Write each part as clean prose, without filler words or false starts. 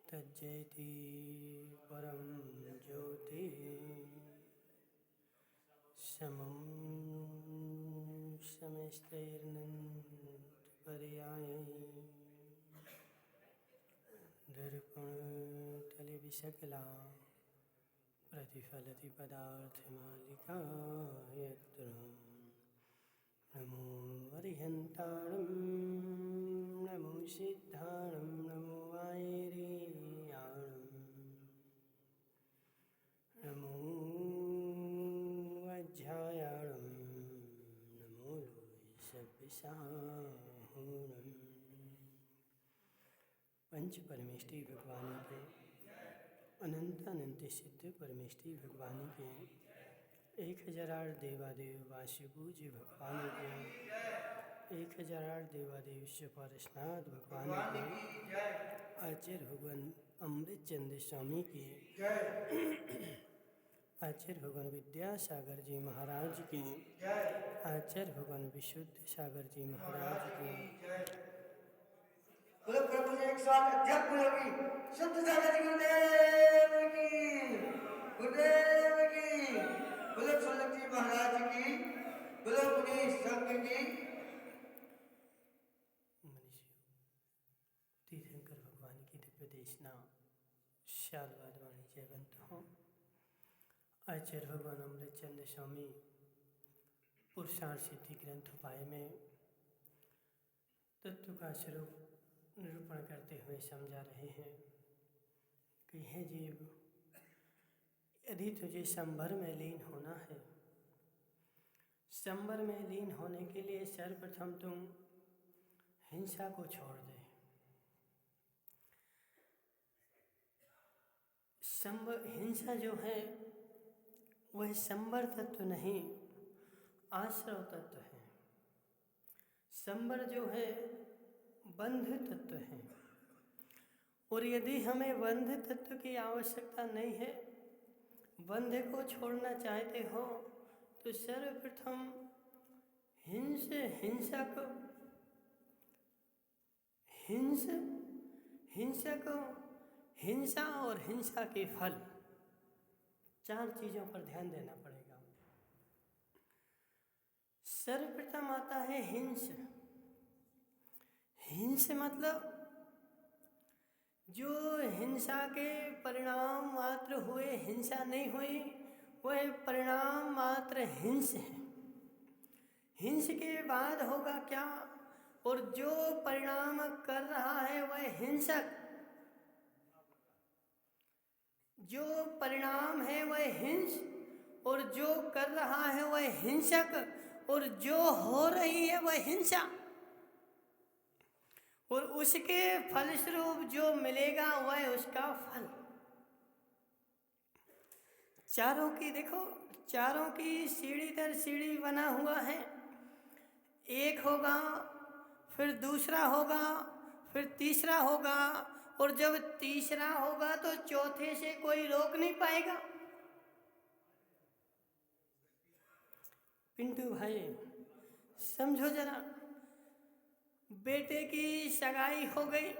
तज्जयति परं ज्योति समं समस्तैर्नन्तपर्यायै दर्पणतलविशकला प्रतिफलति पदार्थमालिका यत्र नमो अरिहन्ताणं नमो सिद्धाणं नमो आयर्याणं नमो अध्यायाणं नमो लोहिसव्यसाहूणम्। पंच परमेष्टि भगवान के अनंत सिद्ध परमेष्टि भगवान के 1008 देवादेव वासुपूज्य भगवान के 1008 देवादेव पारसनाथ भगवान के आचार्य भगवान अमृतचंद स्वामी के आचार्य भगवान विद्यासागर जी महाराज के आचार्य भगवान विशुद्ध सागर जी महाराज के एक साथ अध्यक्ष होगी शुद्ध सागर गुरुदेव की बोलो सोलक जी महाराज की बोलो पुनीत संघ की। तीर्थंकर भगवान की दिव्य देशना शालवाद वाणी जयवंत हो। आचार्य भगवान अमृतचंद स्वामी पुरुषार्थ सिद्धि ग्रंथ उपाय में तत्व का स्वरूप निरूपण करते हुए समझा रहे हैं कि हे जीव, यदि तुझे संभर में लीन होना है, संभर में लीन होने के लिए सर्वप्रथम तुम हिंसा को छोड़ दे। हिंसा जो है वह संभर तत्व नहीं, आश्रव तत्व है। संभर जो है बंध तत्व है, और यदि हमें बंध तत्व की आवश्यकता नहीं है, बंध को छोड़ना चाहते हो, तो सर्वप्रथम हिंसा और हिंसा के फल, 4 चीजों पर ध्यान देना पड़ेगा। सर्वप्रथम आता है हिंस मतलब जो हिंसा के परिणाम मात्र हुए, हिंसा नहीं हुई, वह परिणाम मात्र हिंस है। हिंस के बाद होगा क्या, और जो परिणाम कर रहा है वह हिंसक, जो परिणाम है वह हिंस, और जो कर रहा है वह हिंसक, और जो हो रही है वह हिंसा, और उसके फलस्वरूप जो मिलेगा वह उसका फल। चारों की देखो, चारों की सीढ़ी दर सीढ़ी बना हुआ है। एक होगा, फिर दूसरा होगा, फिर तीसरा होगा, और जब तीसरा होगा तो चौथे से कोई रोक नहीं पाएगा। पिंटू भाई समझो जरा, बेटे की सगाई हो गई,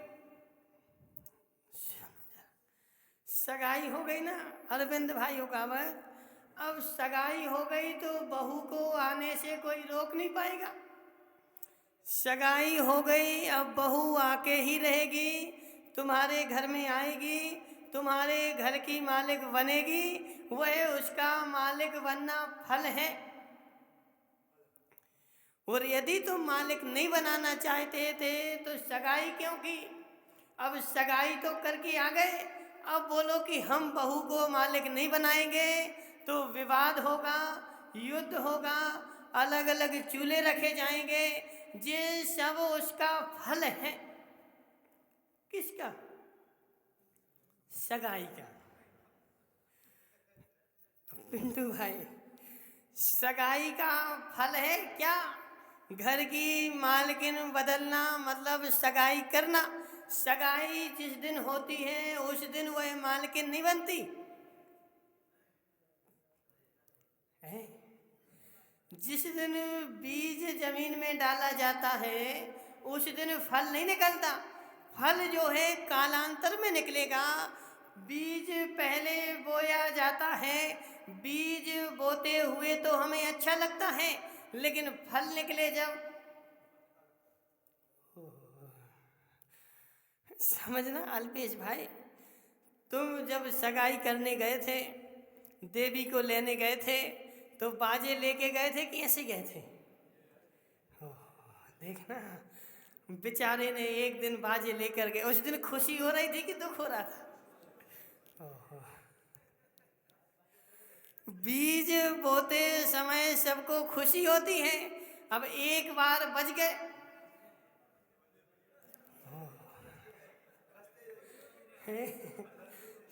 सगाई हो गई ना अरविंद भाई हो कहावत। अब सगाई हो गई तो बहू को आने से कोई रोक नहीं पाएगा। सगाई हो गई, अब बहू आके ही रहेगी, तुम्हारे घर में आएगी, तुम्हारे घर की मालिक बनेगी, वह उसका मालिक बनना फल है। और यदि तुम मालिक नहीं बनाना चाहते थे तो सगाई क्यों की? अब सगाई तो करके आ गए, अब बोलो कि हम बहू को मालिक नहीं बनाएंगे, तो विवाद होगा, युद्ध होगा, अलग अलग चूल्हे रखे जाएंगे। ये सब उसका फल है। किसका? सगाई का। पिंटू भाई, सगाई का फल है क्या? घर की मालकिन बदलना मतलब सगाई करना। सगाई जिस दिन होती है उस दिन वह मालकिन नहीं बनती है। जिस दिन बीज जमीन में डाला जाता है उस दिन फल नहीं निकलता। फल जो है कालांतर में निकलेगा। बीज पहले बोया जाता है, बीज बोते हुए तो हमें अच्छा लगता है, लेकिन फल निकले जब, समझना अल्पेश भाई, तुम जब सगाई करने गए थे, देवी को लेने गए थे, तो बाजे लेके गए थे कि ऐसे गए थे? देखना, बेचारे ने एक दिन बाजे लेकर गए, उस दिन खुशी हो रही थी कि दुख हो रहा था? बीज बोते समय सबको खुशी होती है, अब एक बार बज गए,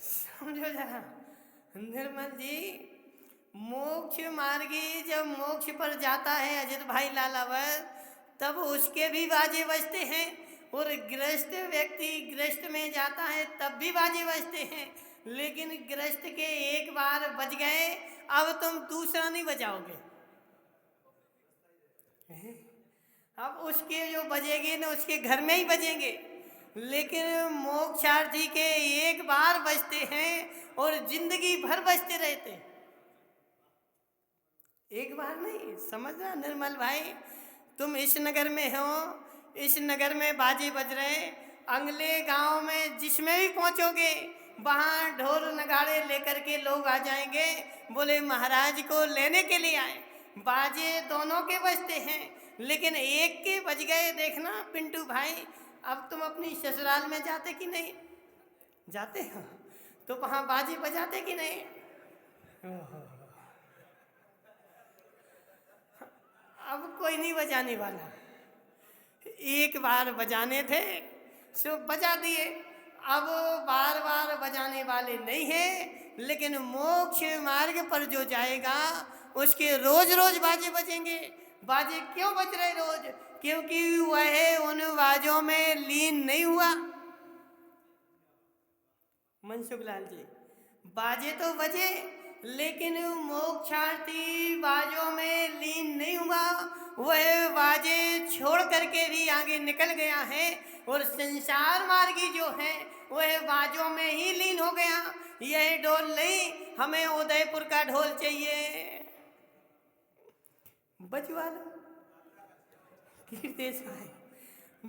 समझो जरा निर्मल जी, मोक्ष मार्गी जब मोक्ष पर जाता है अजित भाई लालावर, तब उसके भी बाजे बजते हैं, और गृहस्थ व्यक्ति गृहस्थ में जाता है तब भी बाजे बजते हैं, लेकिन गृहस्थ के एक बार बज गए, अब तुम दूसरा नहीं बजाओगे। अब उसके जो बजेंगे ना उसके घर में ही बजेंगे, लेकिन मोक्षार्थी के एक बार बजते हैं और जिंदगी भर बजते रहते हैं। एक बार नहीं, समझना निर्मल भाई, तुम इस नगर में हो, इस नगर में बाजे बज रहे, अगले गांव में जिसमें भी पहुंचोगे वहां ढोल नगाड़े लेकर के लोग आ जाएंगे, बोले महाराज को लेने के लिए आए। बाजे दोनों के बजते हैं, लेकिन एक के बज गए। देखना पिंटू भाई, अब तुम अपनी ससुराल में जाते कि नहीं जाते हो, तो वहां बाजे बजाते कि नहीं? अब कोई नहीं बजाने वाला, एक बार बजाने थे सो बजा दिए, अब बार बार बजाने वाले नहीं हैं, लेकिन मोक्ष मार्ग पर जो जाएगा उसके रोज रोज बाजे बजेंगे। बाजे क्यों बज रहे रोज? क्योंकि वह उन बाजों में लीन नहीं हुआ। मनसुख लाल जी, बाजे तो बजे, लेकिन मोक्षार्थी बाजों में लीन नहीं हुआ, वह बाजे छोड़ करके भी आगे निकल गया है, और संसार मार्गी जो है वह बाजों में ही लीन हो गया। यह ढोल नहीं, हमें उदयपुर का ढोल चाहिए, बजवा लो कीर्तेश भाई,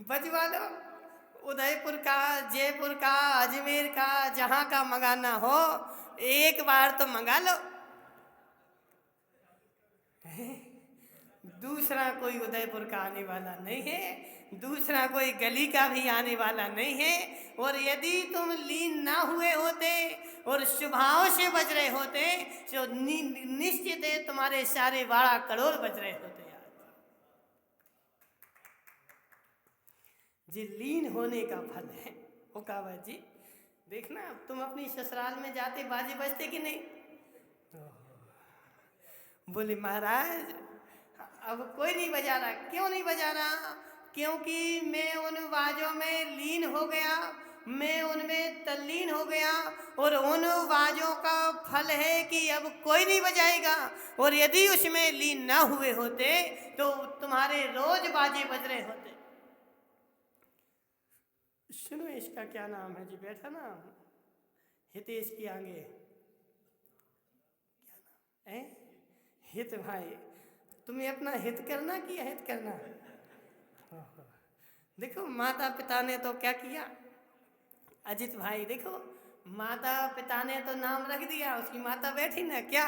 बजवा लो उदयपुर का, जयपुर का, अजमेर का, जहां का मंगाना हो एक बार तो मंगा लो। दूसरा कोई उदयपुर का आने वाला नहीं है, दूसरा कोई गली का भी आने वाला नहीं है, और यदि तुम लीन ना हुए होते और स्वभाव से बज रहे होते तो निश्चित है तुम्हारे सारे 12 करोड़ बज रहे होते। जी लीन होने का फल है ओकावत जी। देखना तुम अपनी ससुराल में जाते बाजे बजते कि नहीं? बोले महाराज अब कोई नहीं बजा रहा। क्यों नहीं बजा रहा? क्योंकि मैं उन बाजों में लीन हो गया, मैं उनमें तल्लीन हो गया, और उन बाजों का फल है कि अब कोई नहीं बजाएगा। और यदि उसमें लीन ना हुए होते तो तुम्हारे रोज बाजे बज रहे होते। सुनो इसका क्या नाम है जी, बैठा ना हितेश की आगे, क्या नाम है? हित भाई, तुम्हें अपना हित करना कि अहित करना? देखो माता पिता ने तो क्या किया अजित भाई, देखो माता पिता ने तो नाम रख दिया, उसकी माता बैठी ना, क्या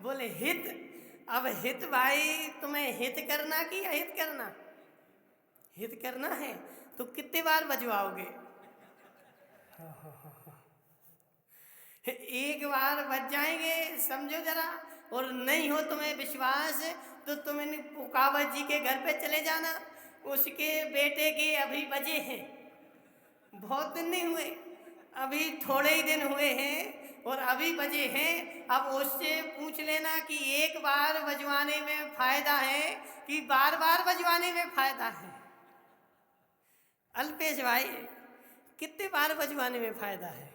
बोले हित। अब हित भाई तुम्हें हित करना कि अहित करना? हित करना है तो कितने बार बजवाओगे? एक बार बज जाएंगे समझो जरा। और नहीं हो तुम्हें विश्वास तो तुम इन ओकावत जी के घर पे चले जाना, उसके बेटे के अभी बजे हैं, बहुत दिन नहीं हुए, अभी थोड़े ही दिन हुए हैं और अभी बजे हैं। अब उससे पूछ लेना कि एक बार बजवाने में फायदा है कि बार बार बजवाने में फायदा है। अल्पेश भाई कितने बार बजवाने में फायदा है?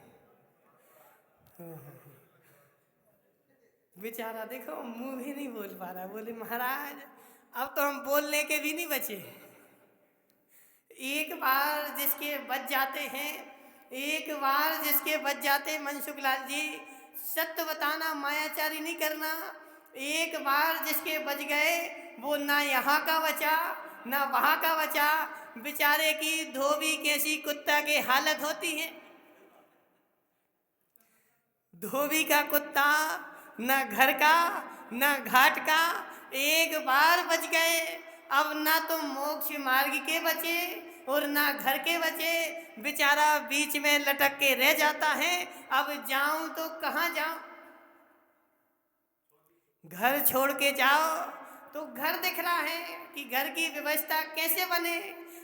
बेचारा देखो मुंह भी नहीं बोल पा रहा, बोले महाराज अब तो हम बोलने के भी नहीं बचे, एक बार जिसके बच जाते हैं, एक बार जिसके बच जाते मनसुख लाल जी, सत्य बताना, मायाचारी नहीं करना। एक बार जिसके बच गए वो ना यहाँ का बचा ना वहाँ का बचा। बेचारे की धोबी कैसी कुत्ता की हालत होती है। धोबी का कुत्ता ना घर का ना घाट का, एक बार बच गए। अब ना तो मोक्ष मार्ग के बचे और ना घर के बचे, बेचारा बीच में लटक के रह जाता है। अब जाऊं तो कहाँ जाऊं? घर छोड़ के जाओ तो घर दिख रहा है कि घर की व्यवस्था कैसे बने,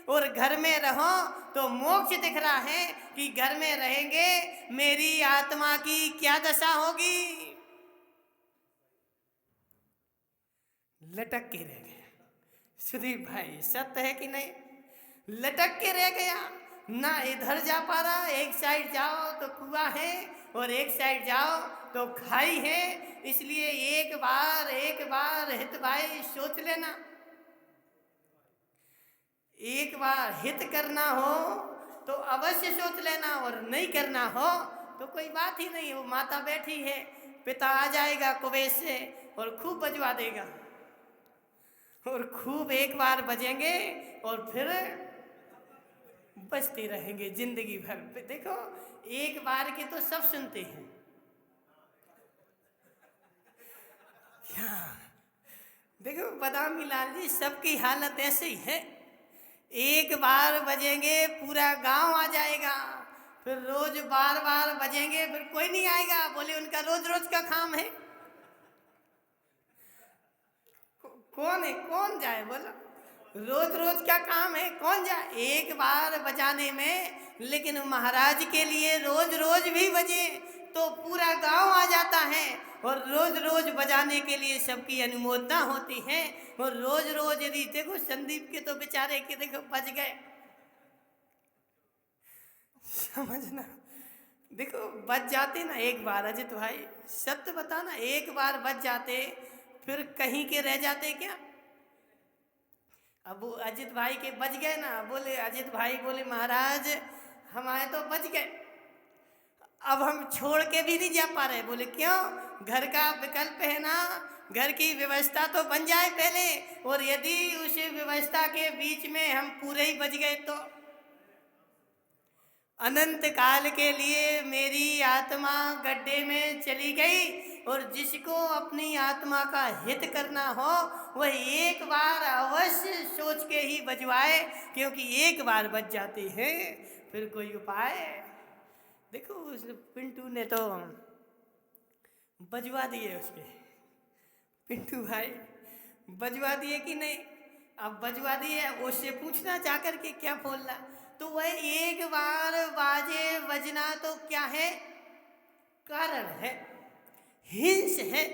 और घर में रहो तो मोक्ष दिख रहा है कि घर में रहेंगे मेरी आत्मा की क्या दशा होगी। लटक के रह गया सुदीप भाई, सत्य है कि नहीं? लटक के रह गया, ना इधर जा पा रहा। एक साइड जाओ तो कुआं है और एक साइड जाओ तो खाई है। इसलिए एक बार हित भाई सोच लेना। एक बार हित करना हो तो अवश्य सोच लेना, और नहीं करना हो तो कोई बात ही नहीं। वो माता बैठी है, पिता आ जाएगा कुबेर से और खूब बजवा देगा, और खूब एक बार बजेंगे और फिर बजते रहेंगे जिंदगी भर। देखो एक बार के तो सब सुनते हैं क्या? देखो बदामी लाल जी, सबकी हालत ऐसे ही है। एक बार बजेंगे पूरा गांव आ जाएगा, फिर रोज बार बार बजेंगे फिर कोई नहीं आएगा। बोले उनका रोज रोज का काम है। कौन है, कौन जाए? बोलो रोज रोज क्या काम है, कौन जाए एक बार बजाने में? लेकिन महाराज के लिए रोज रोज भी बजे तो पूरा गांव आ जाता है, और रोज रोज बजाने के लिए सबकी अनुमोदना होती है। और रोज रोज यदि देखो संदीप के तो बेचारे के देखो बज गए, समझना। देखो बच जाते ना एक बार, अजित भाई सत्य बताना, एक बार बच जाते फिर कहीं के रह जाते क्या? अब वो अजित भाई के बच गए ना, बोले अजित भाई बोले महाराज हमारे तो बच गए, अब हम छोड़ के भी नहीं जा पा रहे। बोले क्यों? घर का विकल्प है ना, घर की व्यवस्था तो बन जाए पहले, और यदि उस व्यवस्था के बीच में हम पूरे ही बच गए तो अनंत काल के लिए मेरी आत्मा गड्ढे में चली गई। और जिसको अपनी आत्मा का हित करना हो वह एक बार अवश्य सोच के ही बजवाए, क्योंकि एक बार बच जाते हैं फिर कोई उपाय। देखो उस पिंटू ने तो बजवा दिए, उसके पिंटू भाई बजवा दिए कि नहीं? अब बजवा दिए, उससे पूछना जाकर के क्या बोलना। तो वह एक बार बाजे बजना तो क्या है? कारण है, हिंस है।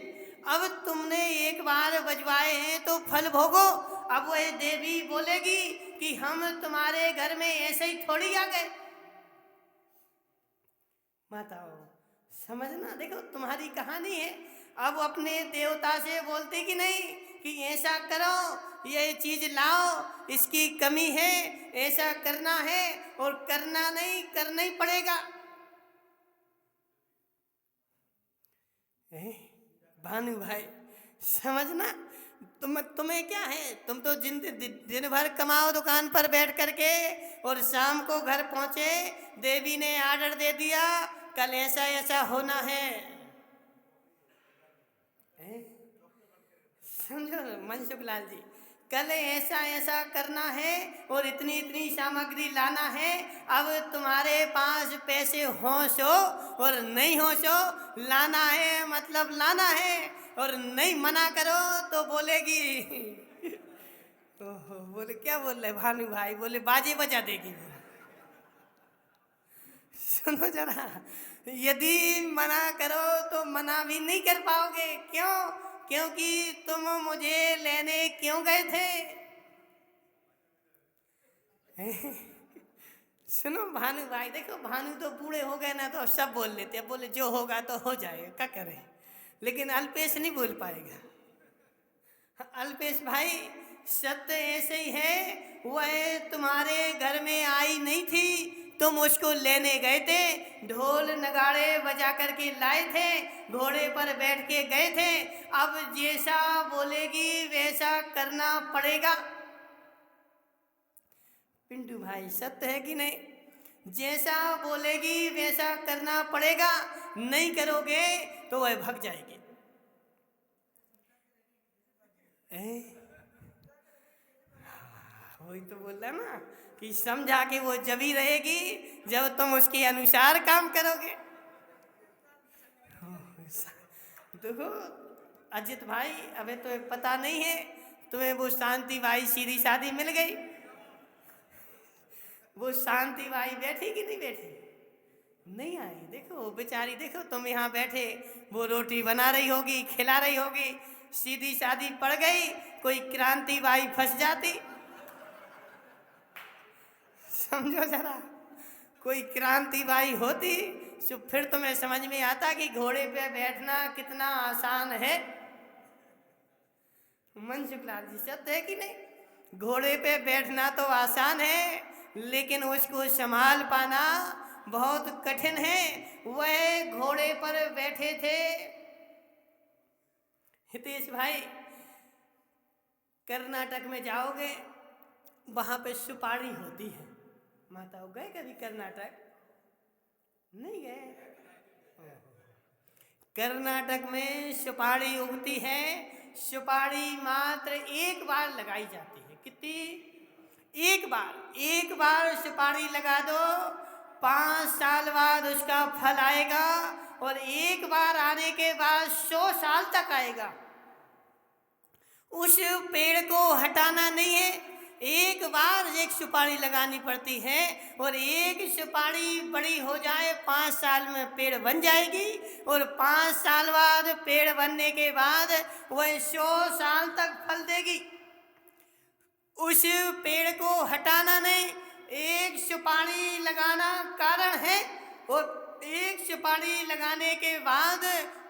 अब तुमने एक बार बजवाए हैं तो फल भोगो। अब वह देवी बोलेगी कि हम तुम्हारे घर में ऐसे ही थोड़ी आ गए। माताओं समझना, देखो तुम्हारी कहानी है। अब अपने देवता से बोलते कि नहीं कि ऐसा करो, ये चीज लाओ, इसकी कमी है, ऐसा करना है, और करना नहीं, करना ही पड़ेगा। भानु भाई समझना, तुम्हें क्या है? तुम तो दिन भर कमाओ दुकान पर बैठ करके, और शाम को घर पहुंचे देवी ने आर्डर दे दिया कल ऐसा ऐसा होना है। समझो मनसुख लाल जी, कल ऐसा ऐसा करना है और इतनी इतनी सामग्री लाना है। अब तुम्हारे पास पैसे हो सो और नहीं हो सो, लाना है मतलब लाना है, और नहीं मना करो तो बोलेगी ओहो, बोले क्या बोल रहे भानु भाई? बोले बाजे बजा देगी। सुनो जरा, यदि मना करो तो मना भी नहीं कर पाओगे। क्यों? क्योंकि तुम मुझे लेने क्यों गए थे? सुनो भानु भाई, देखो भानु तो बूढ़े हो गए ना तो सब बोल लेते हैं। बोले जो होगा तो हो जाएगा, क्या करें। लेकिन अल्पेश नहीं बोल पाएगा। अल्पेश भाई सत्य ऐसे ही है, वह तुम्हारे घर में आई नहीं थी, तुम उसको लेने गए थे, ढोल नगाड़े बजा करके लाए थे, घोड़े पर बैठ के गए थे। अब जैसा बोलेगी वैसा करना पड़ेगा। पिंटू भाई सत्य है कि नहीं? जैसा बोलेगी वैसा करना पड़ेगा, नहीं करोगे तो वह भाग जाएगी। वही तो बोल रहा ना कि समझा के वो जब ही रहेगी जब तुम उसके अनुसार काम करोगे। देखो अजित भाई, अबे तो पता नहीं है तुम्हें वो शांति बाई सीधी सादी मिल गई। वो शांति बाई बैठी कि नहीं बैठी? नहीं आई। देखो बेचारी, देखो तुम यहाँ बैठे, वो रोटी बना रही होगी, खिला रही होगी, सीधी सादी पड़ गई, कोई क्रांति बाई फंस जाती। समझो जरा, कोई क्रांति बाई होती तो फिर तुम्हें समझ में आता कि घोड़े पे बैठना कितना आसान है। मनसुखलाल जी सत्य है कि नहीं? घोड़े पे बैठना तो आसान है, लेकिन उसको संभाल पाना बहुत कठिन है। वह घोड़े पर बैठे थे। हितेश भाई, कर्नाटक में जाओगे, वहां पे सुपारी होती है। माताओं गए कभी कर्नाटक? नहीं गए? कर्नाटक में सुपारी उगती है। सुपारी मात्र एक बार लगाई जाती है। कितनी? एक बार सुपारी लगा दो, 5 साल बाद उसका फल आएगा, और एक बार आने के बाद 100 साल तक आएगा। उस पेड़ को हटाना नहीं है, एक बार एक सुपारी लगानी पड़ती है, और एक सुपारी बड़ी हो जाए 5 साल में पेड़ बन जाएगी, और 5 साल बाद पेड़ बनने के बाद वह 100 साल तक फल देगी। उस पेड़ को हटाना नहीं, एक सुपारी लगाना कारण है, और एक सुपारी लगाने के बाद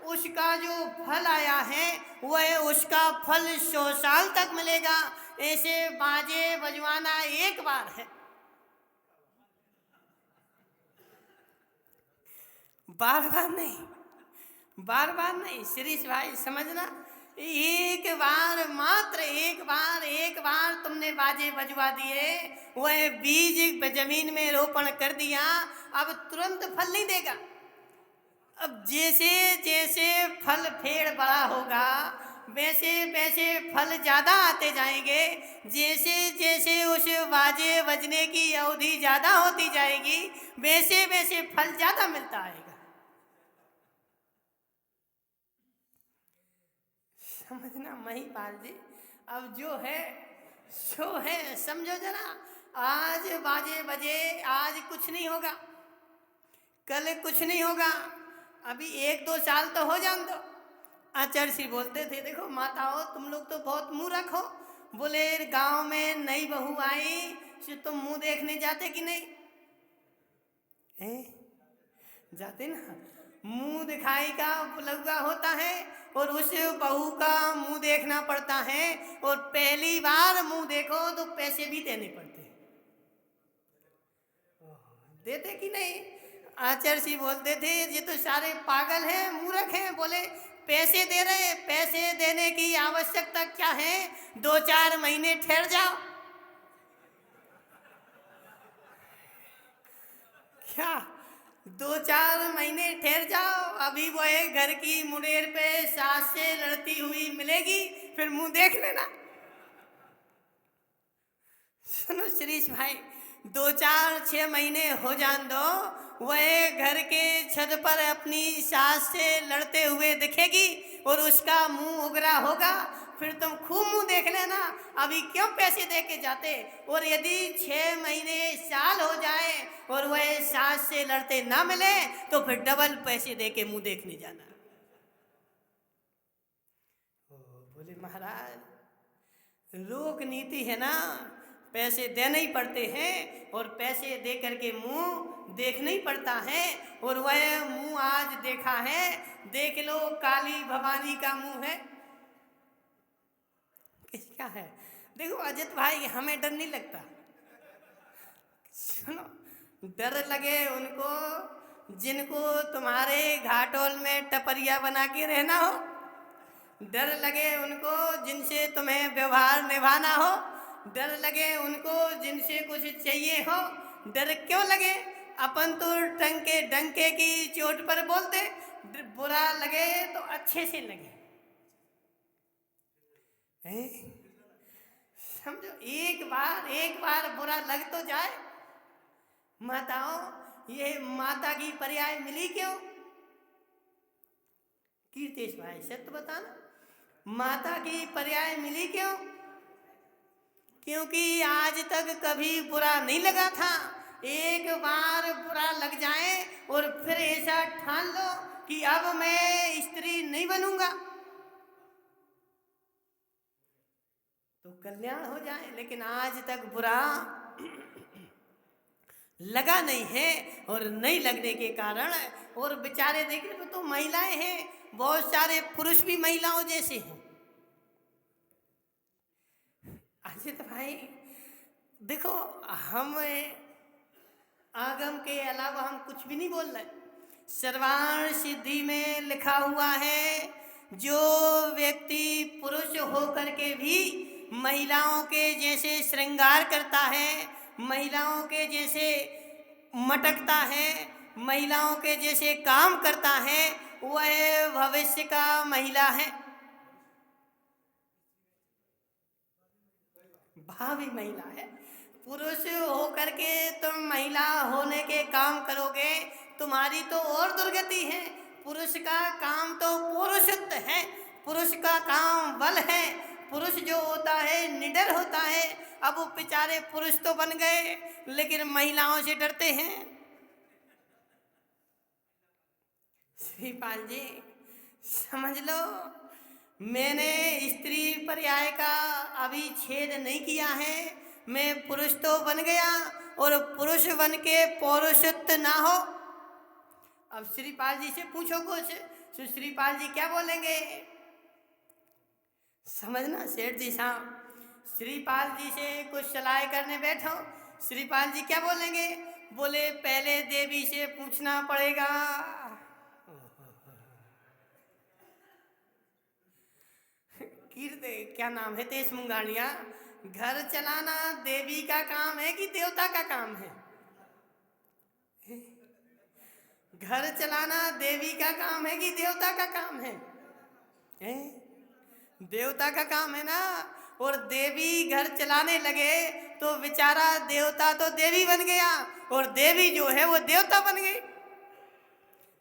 उसका जो फल आया है वह उसका फल 100 साल तक मिलेगा। ऐसे बाजे बजवाना एक बार है, बार बार नहीं, बार बार नहीं। शिरीष भाई समझना, एक बार, मात्र एक बार तुमने बाजे बजवा दिए, वह बीज जमीन में रोपण कर दिया, अब तुरंत फल नहीं देगा। अब जैसे जैसे फल पेड़ बड़ा होगा वैसे वैसे फल ज़्यादा आते जाएंगे। जैसे जैसे उस बाजे बजने की अवधि ज़्यादा होती जाएगी वैसे वैसे फल ज़्यादा मिलता आएगा। समझना महिपाल जी, अब जो है सो है, समझो जरा। आज बाजे बजे, आज कुछ नहीं होगा, कल कुछ नहीं होगा, अभी 1-2 साल तो हो जान दो। आचार्य श्री बोलते थे, देखो माताओं तुम लोग तो बहुत मुंह हो, बोले गांव में नई बहू आई तो तुम मुंह देखने जाते कि नहीं? जाते ना। मुंह दिखाई का लगा होता है, और उस बहू का मुंह देखना पड़ता है, और पहली बार मुंह देखो तो पैसे भी देने पड़ते हैं। देते कि नहीं? आचार्य जी बोलते थे ये तो सारे पागल हैं, मूर्ख हैं। बोले पैसे दे रहे, पैसे देने की आवश्यकता क्या है? 2-4 महीने ठहर जाओ। क्या 2-4 महीने ठहर जाओ, अभी वो घर की मुंडेर पे सास से लड़ती हुई मिलेगी, फिर मुंह देख लेना। सुनो शिरीष भाई, 2-4-6 महीने हो जान दो, वह घर के छत पर अपनी सास से लड़ते हुए दिखेगी और उसका मुंह उगरा होगा, फिर तुम खूब मुंह देख लेना। अभी क्यों पैसे दे के जाते? और यदि 6 महीने साल हो जाए और वह सास से लड़ते ना मिले तो फिर डबल पैसे दे के मुंह देखने जाना। बोले महाराज लोक नीति है ना, पैसे देने ही पड़ते हैं, और पैसे दे करके मुंह देखना ही पड़ता है। और वह मुंह आज देखा है, देख लो काली भवानी का मुंह है। किसका है? देखो अजित भाई, हमें डर नहीं लगता। सुनो, डर लगे उनको जिनको तुम्हारे घाटोल में टपरिया बना के रहना हो, डर लगे उनको जिनसे तुम्हें व्यवहार निभाना हो, डर लगे उनको जिनसे कुछ चाहिए हो। डर क्यों लगे? अपन तो टंके डंके की चोट पर बोलते, बुरा लगे तो अच्छे से लगे। समझो, एक बार बुरा लग तो जाए। माताओं, ये माता की पर्याय मिली क्यों? कीर्तेश भाई सत्य बताना, माता की पर्याय मिली क्यों? क्योंकि आज तक कभी बुरा नहीं लगा था। एक बार बुरा लग जाए और फिर ऐसा ठान लो कि अब मैं स्त्री नहीं बनूंगा, तो कल्याण हो जाए। लेकिन आज तक बुरा लगा नहीं है, और नहीं लगने के कारण, और बेचारे देख रहे तो महिलाएं हैं, बहुत सारे पुरुष भी महिलाओं जैसे हैं। अजित भाई देखो, हम आगम के अलावा हम कुछ भी नहीं बोल रहे। सर्वाण सिद्धि में लिखा हुआ है, जो व्यक्ति पुरुष होकर के भी महिलाओं के जैसे श्रृंगार करता है, महिलाओं के जैसे मटकता है, महिलाओं के जैसे काम करता है, वह भविष्य का महिला है, भावी महिला है। पुरुष होकर के तुम महिला होने के काम करोगे, तुम्हारी तो और दुर्गति है। पुरुष का काम तो पौरुषत्व है, पुरुष का काम बल है। पुरुष जो होता है निडर होता है। अब वो बेचारे पुरुष तो बन गए, लेकिन महिलाओं से डरते हैं। श्रीपाल जी समझ लो, मैंने स्त्री पर्याय का अभी छेद नहीं किया है। मैं पुरुष तो बन गया, और पुरुष बन के पौरुषत्व ना हो। अब श्रीपाल जी से पूछो कुछ, तो श्रीपाल जी क्या बोलेंगे? समझना सेठ जी साहब, श्रीपाल जी से कुछ सलाह करने बैठो, श्रीपाल जी क्या बोलेंगे? बोले पहले देवी से पूछना पड़ेगा। कीर्ति क्या नाम है, तेज मुंगाड़िया, घर चलाना देवी का काम है कि देवता का काम है? घर चलाना देवी का काम है कि देवता का काम है? देवता का काम है ना। और देवी घर चलाने लगे तो बेचारा देवता तो देवी बन गया, और देवी जो है वो देवता बन गई।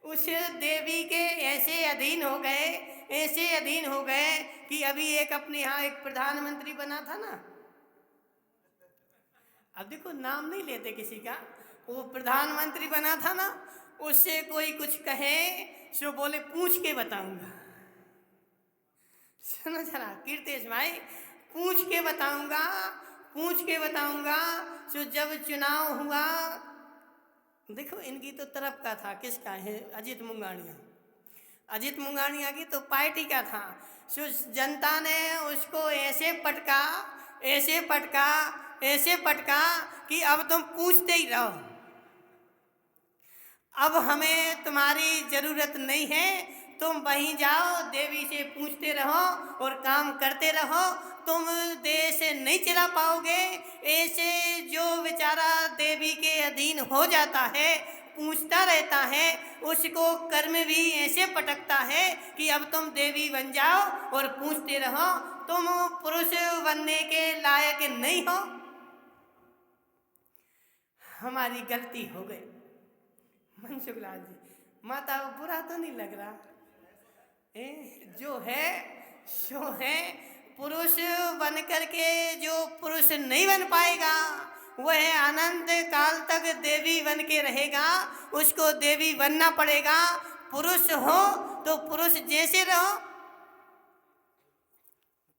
उस देवी के ऐसे अधीन हो गए, ऐसे अधीन हो गए कि अभी एक अपने यहाँ एक प्रधानमंत्री बना था ना, अब देखो नाम नहीं लेते किसी का, वो प्रधानमंत्री बना था ना, उससे कोई कुछ कहे सो बोले पूछ के बताऊंगा। सुनो जरा कीर्तेश भाई, पूछ के बताऊंगा, पूछ के बताऊंगा। सो जब चुनाव हुआ, देखो इनकी तो तरफ का था, किसका है? अजित मुंगाड़िया। अजित मुंगाड़िया की तो पार्टी का था। सो जनता ने उसको ऐसे पटका, ऐसे पटका, ऐसे पटका कि अब तुम पूछते ही रहो, अब हमें तुम्हारी जरूरत नहीं है, तुम वहीं जाओ देवी से पूछते रहो और काम करते रहो, तुम देश नहीं चला पाओगे। ऐसे जो बेचारा देवी के अधीन हो जाता है, पूछता रहता है, उसको कर्म भी ऐसे पटकता है कि अब तुम देवी बन जाओ और पूछते रहो, तुम पुरुष बनने के लायक नहीं हो। हमारी गलती हो गई। मनसुख लाल जी, माता बुरा तो नहीं लग रहा? जो है सो है, पुरुष बन करके जो पुरुष नहीं बन पाएगा वह अनंत काल तक देवी बन के रहेगा, उसको देवी बनना पड़ेगा। पुरुष हो तो पुरुष जैसे रहो।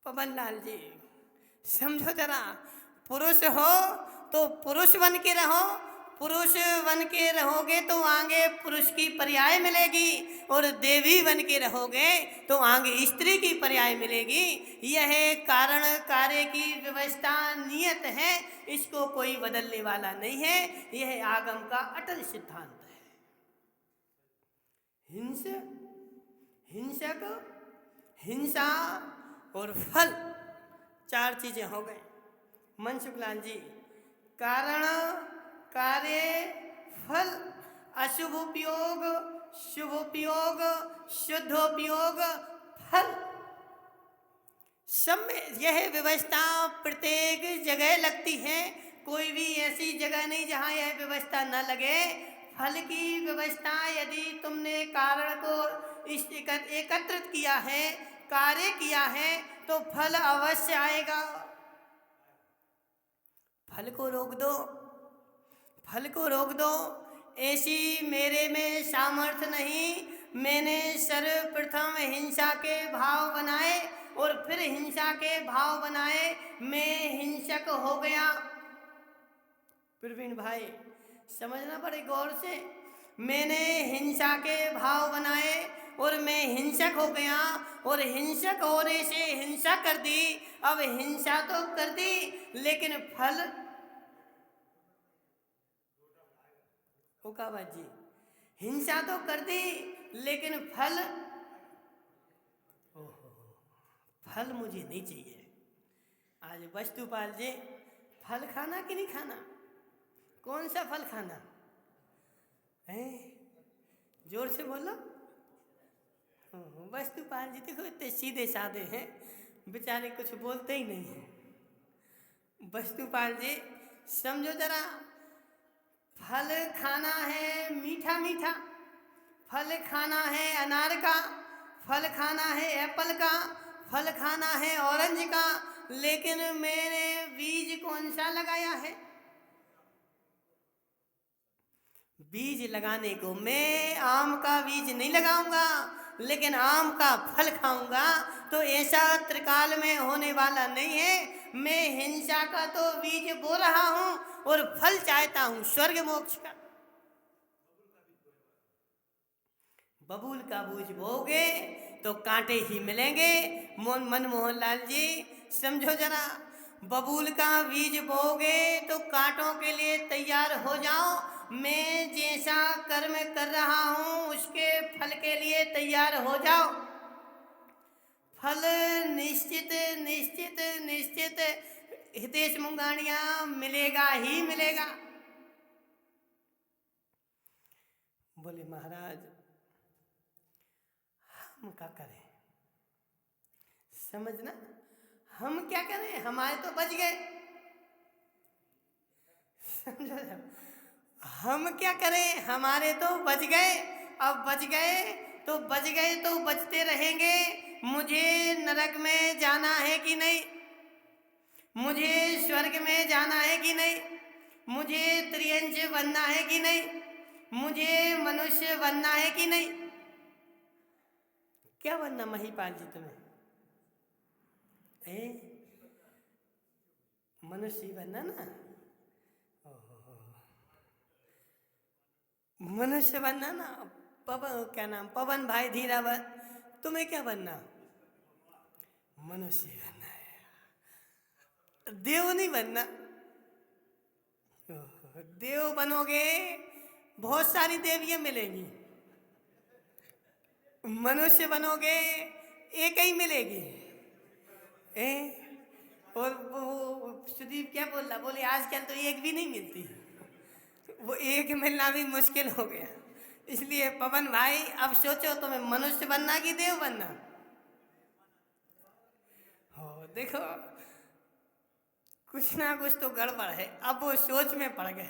पवन लाल जी समझो जरा, पुरुष हो तो पुरुष बन के रहो, पुरुष बन के रहोगे तो आगे पुरुष की पर्याय मिलेगी, और देवी बन के रहोगे तो आगे स्त्री की पर्याय मिलेगी। यह कारण कार्य की व्यवस्था नियत है, इसको कोई बदलने वाला नहीं है। यह आगम का अटल सिद्धांत है। हिंसक, हिंसा और फल, चार चीजें हो गए। मनसुखलाल जी, कारण कार्य फल, अशुभ उपयोग शुभ उपयोग शुद्ध उपयोग फल, सब में यह व्यवस्था प्रत्येक जगह लगती है। कोई भी ऐसी जगह नहीं जहाँ यह व्यवस्था न लगे। फल की व्यवस्था यदि तुमने कारण को एकत्रित किया है, कार्य किया है, तो फल अवश्य आएगा। फल को रोक दो, फल को रोक दो। ऐसी मेरे में सामर्थ्य नहीं। मैंने सर्वप्रथम हिंसा के भाव बनाए और फिर हिंसा के भाव बनाए, मैं हिंसक हो गया। प्रवीण भाई समझना पड़े गौर से। मैंने हिंसा के भाव बनाए और मैं हिंसक हो गया, और हिंसक होने से हिंसा कर दी। अब हिंसा तो कर दी, लेकिन फल ओकाबाद जी, हिंसा तो कर दी लेकिन फल, फल मुझे नहीं चाहिए। आज वस्तुपाल जी, फल खाना कि नहीं खाना? कौन सा फल खाना है? जोर से बोलो। वस्तुपाल जी देखो इतने सीधे साधे हैं, बेचारे कुछ बोलते ही नहीं हैं। वस्तुपाल जी समझो जरा, फल खाना है मीठा मीठा, फल खाना है अनार का, फल खाना है एप्पल का, फल खाना है ऑरेंज का, लेकिन मैंने बीज कौन सा लगाया है? बीज लगाने को मैं आम का बीज नहीं लगाऊंगा, लेकिन आम का फल खाऊंगा। तो ऐसा त्रिकाल में होने वाला नहीं है। मैं हिंसा का तो बीज बो रहा हूं और फल चाहता हूं स्वर्ग मोक्ष का। बबूल का बीज बोओगे तो कांटे ही मिलेंगे। मनमोहन लाल जी समझो जरा, बबूल का बीज बोओगे तो कांटों के लिए तैयार हो जाओ। मैं जैसा कर्म कर रहा हूं उसके फल के लिए तैयार हो जाओ। फल निश्चित निश्चित निश्चित हितेश मुंगानिया मिलेगा ही मिलेगा। बोले महाराज हम क्या करें? समझना, हम क्या करें? हमारे तो बच गए। समझो, हम क्या करें? हमारे तो बच गए। अब बच गए तो बच गए तो बचते रहेंगे। मुझे नरक में जाना है कि नहीं? मुझे स्वर्ग में जाना है कि नहीं? मुझे त्रियंश बनना है कि नहीं? मुझे मनुष्य बनना है कि नहीं? क्या बनना महिपाल जी तुम्हें? मनुष्य बनना ना? मनुष्य बनना ना? पवन, क्या नाम, पवन भाई धीरावत, तुम्हें क्या बनना? मनुष्य बनना है, देव नहीं बनना। देव बनोगे बहुत सारी देवियां मिलेंगी, मनुष्य बनोगे एक ही मिलेगी। और वो सुदीप क्या बोल रहा, बोले आजकल तो एक भी नहीं मिलती। वो एक मिलना भी मुश्किल हो गया। इसलिए पवन भाई अब सोचो तुम्हें मनुष्य बनना कि देव बनना? हो देखो कुछ ना कुछ तो गड़बड़ है। अब वो सोच में पड़ गए।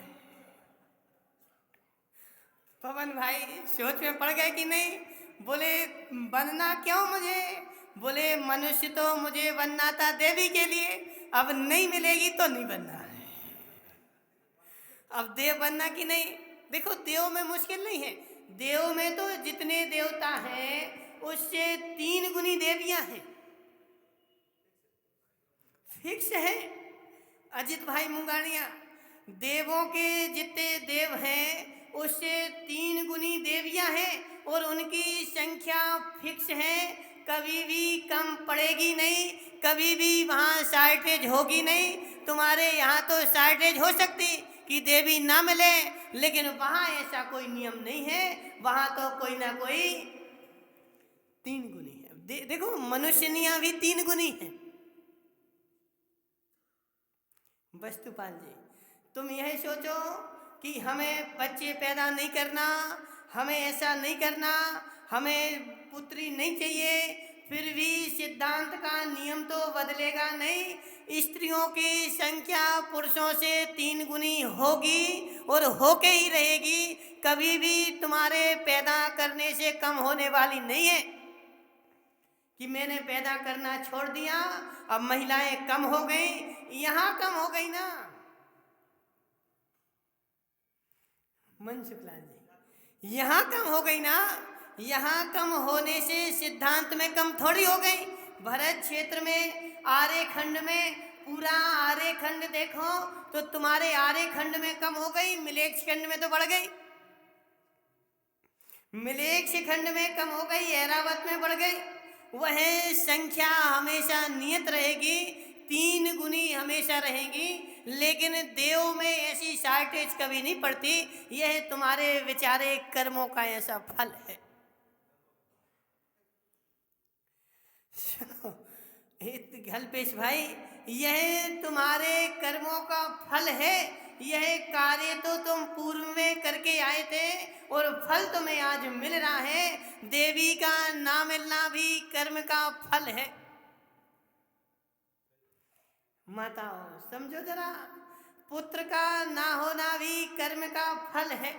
पवन भाई सोच में पड़ गए कि नहीं? बोले बनना क्यों मुझे? बोले मनुष्य तो मुझे बनना था देवी के लिए, अब नहीं मिलेगी तो नहीं बनना है। अब देव बनना कि नहीं? देखो देव में मुश्किल नहीं है। देव में तो जितने देवता हैं उससे 3 गुनी देवियां हैं, फिक्स है। अजित भाई मुंगानिया देवों के जितने देव हैं उससे 3 गुनी देवियां हैं और उनकी संख्या फिक्स है, कभी भी कम पड़ेगी नहीं, कभी भी वहाँ शॉर्टेज होगी नहीं। तुम्हारे यहाँ तो शॉर्टेज हो सकती कि देवी ना मिले, लेकिन वहाँ ऐसा कोई नियम नहीं है, वहाँ तो कोई ना कोई 3 गुनी है। देखो मनुष्यनियाँ भी 3 गुनी है। वस्तुपाल जी, तुम यही सोचो कि हमें बच्चे पैदा नहीं करना, हमें ऐसा नहीं करना, हमें पुत्री नहीं चाहिए, फिर भी सिद्धांत का नियम तो बदलेगा नहीं। स्त्रियों की संख्या पुरुषों से 3 गुनी होगी और होके ही रहेगी, कभी भी तुम्हारे पैदा करने से कम होने वाली नहीं है कि मैंने पैदा करना छोड़ दिया अब महिलाएं कम हो गई। यहाँ कम हो गई ना मन शुक्ला जी, यहाँ कम हो गई ना। यहाँ कम होने से सिद्धांत में कम थोड़ी हो गई। भरत क्षेत्र में आर्यखंड में, पूरा आर्यखंड देखो तो तुम्हारे आर्यखंड में कम हो गई, मिलेक्ष खंड में तो बढ़ गई। मिलेक्ष खंड में कम हो गई, ऐरावत में बढ़ गई। वह संख्या हमेशा नियत रहेगी, 3 गुनी हमेशा रहेगी, लेकिन देव में ऐसी शॉर्टेज कभी नहीं पड़ती। यह तुम्हारे विचारे कर्मों का ऐसा फल है। गल्पेश भाई, यह तुम्हारे कर्मों का फल है। यह कार्य तो तुम पूर्व में करके आए थे और फल तुम्हें आज मिल रहा है। देवी का ना मिलना भी कर्म का फल है। माताओं समझो जरा, पुत्र का ना होना भी कर्म का फल है।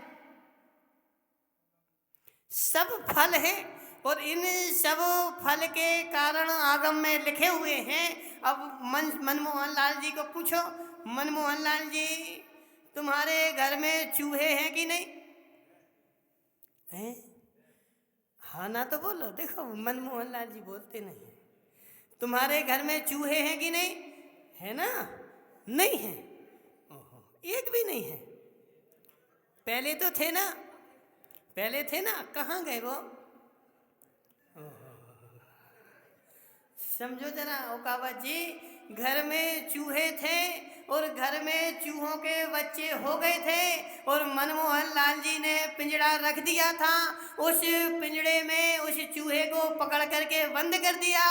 सब फल है और इन सब फल के कारण आगम में लिखे हुए हैं। अब मनमोहन लाल जी को पूछो, मनमोहन लाल जी तुम्हारे घर में चूहे हैं कि नहीं हैं? हाँ ना तो बोलो। देखो मनमोहन लाल जी बोलते नहीं है। तुम्हारे घर में चूहे हैं कि नहीं है ना? नहीं है। ओहो, एक भी नहीं है। पहले तो थे ना, पहले थे ना, कहाँ गए वो? समझो जरा ओकावत जी, घर में चूहे थे और घर में चूहों के बच्चे हो गए थे और मनमोहन लाल जी ने पिंजड़ा रख दिया था। उस पिंजड़े में उस चूहे को पकड़ करके बंद कर दिया।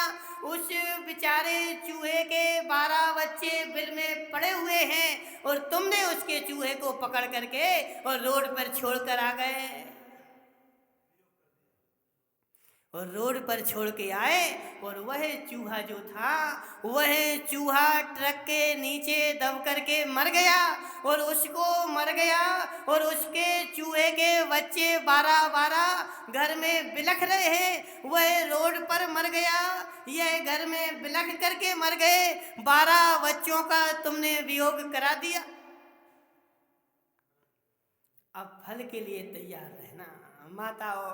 उस बेचारे चूहे के 12 बच्चे बिल में पड़े हुए हैं और तुमने उसके चूहे को पकड़ करके और रोड पर छोड़ कर आ गए। और रोड पर छोड़ के आए और वह चूहा जो था, वह चूहा ट्रक के नीचे दब करके मर गया और उसको मर गया और उसके चूहे के बच्चे 12 घर में बिलख रहे हैं। वह रोड पर मर गया, यह घर में बिलख करके मर गए। 12 बच्चों का तुमने वियोग करा दिया। अब फल के लिए तैयार रहना माताओं,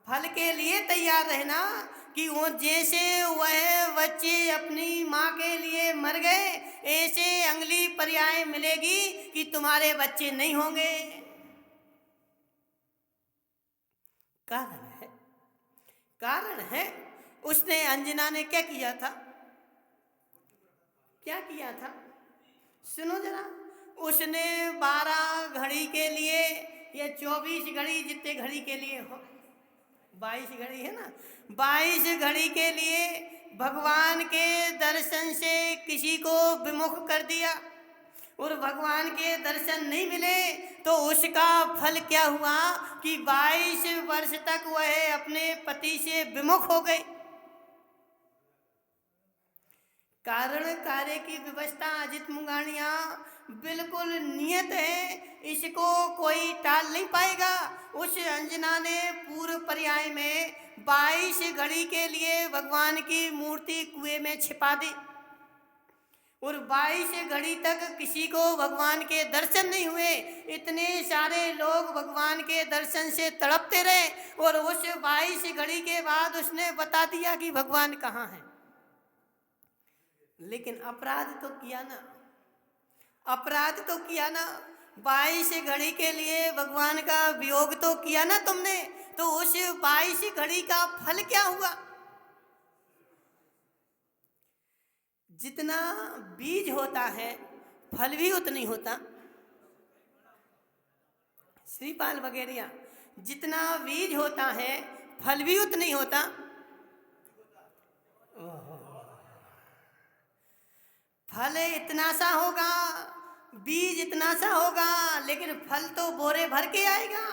फल के लिए तैयार रहना कि वो जैसे वह बच्चे अपनी माँ के लिए मर गए, ऐसे अगली पर्याय मिलेगी कि तुम्हारे बच्चे नहीं होंगे। कारण है उसने, अंजना ने क्या किया था? क्या किया था सुनो जरा। उसने 12 घड़ी के लिए या 24 घड़ी, जितने घड़ी के लिए हो, 22 घड़ी है ना, 22 घड़ी के लिए भगवान के दर्शन से किसी को विमुख कर दिया और भगवान के दर्शन नहीं मिले तो उसका फल क्या हुआ कि 22 वर्ष तक वह अपने पति से विमुख हो गए। कारण कार्य की व्यवस्था अजित मुंगानिया बिल्कुल नियत है, इसको कोई टाल नहीं पाएगा। उस अंजना ने पूर्व पर्याय में 22 घड़ी के लिए भगवान की मूर्ति कुएं में छिपा दी और 22 घड़ी तक किसी को भगवान के दर्शन नहीं हुए। इतने सारे लोग भगवान के दर्शन से तड़पते रहे और उस 22 घड़ी के बाद उसने बता दिया कि भगवान कहाँ हैं। लेकिन अपराध तो किया ना, अपराध तो किया ना, 22 घड़ी के लिए भगवान का वियोग तो किया ना तुमने, तो उस 22 घड़ी का फल क्या हुआ? जितना बीज होता है फल भी उतनी होता। श्रीपाल वगैरह, जितना बीज होता है फल भी उतनी होता। फल इतना सा होगा, बीज इतना सा होगा, लेकिन फल तो बोरे भर के आएगा।